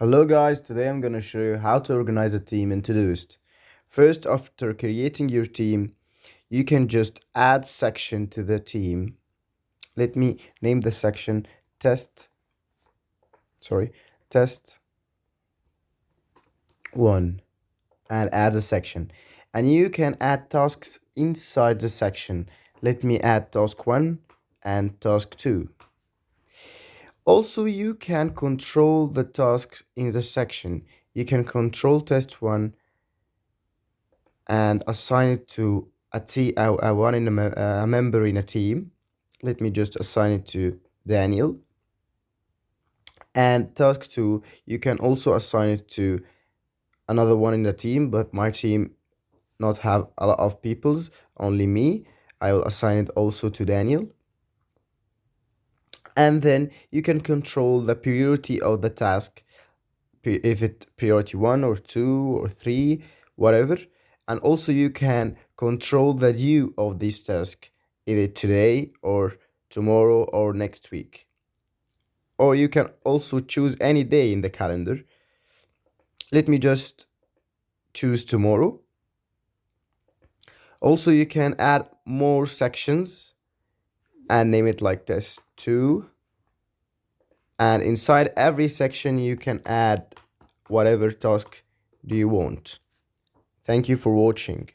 Hello guys, today I'm gonna show you how to organize a team in Todoist. First, after creating your team, you can just add section to the team. Let me name the section test, test 1 and add a section. And you can add tasks inside the section. Let me add task 1 and task 2. Also, you can control the tasks in the section. You can control test 1 and assign it to a member in a team. Let me just assign it to Daniel. And task 2, you can also assign it to another one in the team, but my team not have a lot of people, only me. I will assign it also to Daniel. And then you can control the priority of the task, if it priority 1 or 2 or 3, whatever. And also you can control the due of this task, either today or tomorrow or next week. Or you can also choose any day in the calendar. Let me just choose tomorrow. Also, you can add more sections and name it like test 2. And inside every section, you can add whatever task do you want. Thank you for watching.